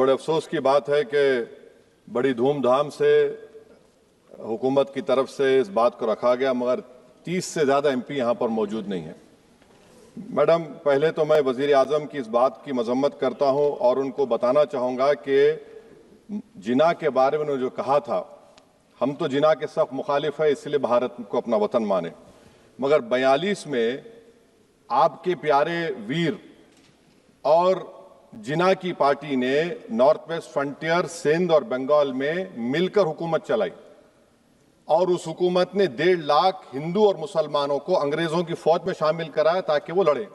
बड़े अफसोस की बात है कि बड़ी धूमधाम से हुकूमत की तरफ से इस बात को रखा गया, मगर 30 से ज़्यादा एमपी यहाँ पर मौजूद नहीं हैं। मैडम, पहले तो मैं वज़ीर आज़म की इस बात की मजम्मत करता हूँ और उनको बताना चाहूँगा कि जिना के बारे में उन्होंने जो कहा था, हम तो जिना के सख्त मुखालिफ है, इसलिए भारत को अपना वतन माने, मगर 42 में आपके प्यारे वीर और जिना की पार्टी ने नॉर्थ वेस्ट फ्रंटियर, सिंध और बंगाल में मिलकर हुकूमत चलाई और उस हुकूमत ने 1.5 लाख हिंदू और मुसलमानों को अंग्रेजों की फौज में शामिल कराया ताकि वो लड़े।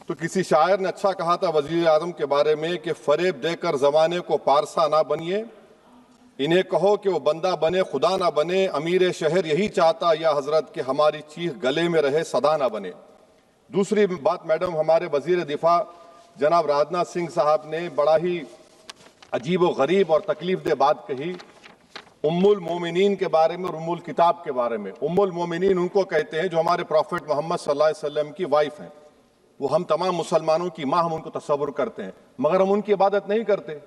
तो किसी शायर ने अच्छा कहा था वजीर आजम के बारे में कि फरेब देकर जमाने को पारसा ना बनिए, इन्हें कहो कि वो बंदा बने खुदा ना बने, अमीर शहर यही चाहता या हजरत कि हमारी चीख गले में रहे सदा ना बने। दूसरी बात मैडम, हमारे वजीर दिफा जनाब राजनाथ सिंह साहब ने बड़ा ही अजीब व गरीब और तकलीफ दे बात कही उम्मुल मोमिनीन के बारे में और उम्मुल किताब के बारे में। उम्मुल मोमिनीन उनको कहते हैं जो हमारे प्रॉफिट मोहम्मद सल्लल्लाहु अलैहि वसल्लम की वाइफ हैं, वो हम तमाम मुसलमानों की माँ, हम उनको तस्वुर करते हैं, मगर हम उनकी इबादत नहीं करते,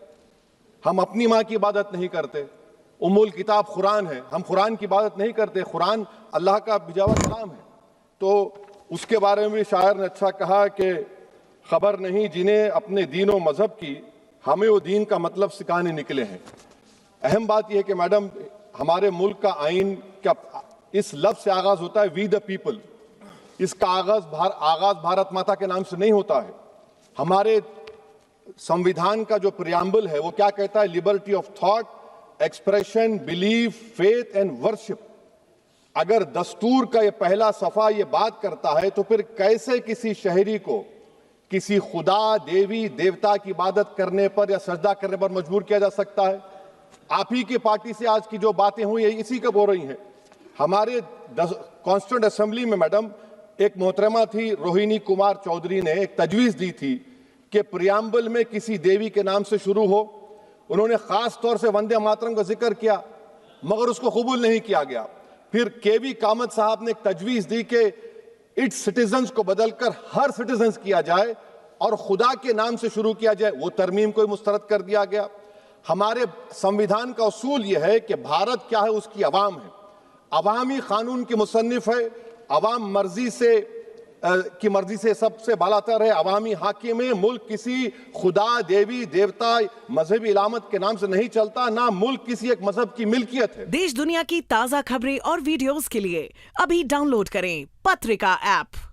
हम अपनी माँ की इबादत नहीं करते। उम्मुल किताब कुरान है, हम कुरान की इबादत नहीं करते, कुरान अल्लाह का भिजावा कलाम है। तो उसके बारे में शायर ने अच्छा कहा कि खबर नहीं जिन्हें अपने दीन व मजहब की, हमें वो दीन का मतलब सिखाने निकले हैं। अहम बात यह है कि मैडम, हमारे मुल्क का आइन का इस लफ्ज से आगाज होता है वी द पीपल। इसका आगाज भारत माता के नाम से नहीं होता है। हमारे संविधान का जो प्रियम्बल है वो क्या कहता है? Liberty of thought, expression, belief, faith and worship. अगर दस्तूर का ये पहला सफा ये बात करता है तो फिर कैसे किसी शहरी को किसी खुदा, देवी, देवता की इबादत करने पर या सजदा करने पर मजबूर किया जा सकता है? आप ही की पार्टी से आज की जो बातें हुई है इसी का बोल रही हैं। हमारे कॉन्स्टिट्यूंट असेंबली में मैडम एक मोहतरमा थी रोहिणी कुमार चौधरी ने एक तजवीज दी थी कि प्रियम्बल में किसी देवी के नाम से शुरू हो। उन्होंने खास तौर से वंदे मातरम का जिक्र किया, मगर उसको कबूल नहीं किया गया। फिर केवी कामत साहब ने एक तजवीज दी कि इट्स सिटीजन्स को बदलकर हर सिटीजन्स किया जाए और खुदा के नाम से शुरू किया जाए, वो तरमीम को मुस्तरद कर दिया गया। हमारे संविधान का उसूल यह है कि भारत क्या है, उसकी अवाम है, अवामी कानून की मुसन्निफ है, अवाम की मर्जी से सबसे बालातर है, अवामी हाकिम है। मुल्क किसी खुदा, देवी, देवता, मजहबी इलामत के नाम से नहीं चलता, ना मुल्क किसी एक मजहब की मिल्कियत है। देश दुनिया की ताज़ा खबरें और वीडियोस के लिए अभी डाउनलोड करें पत्रिका ऐप।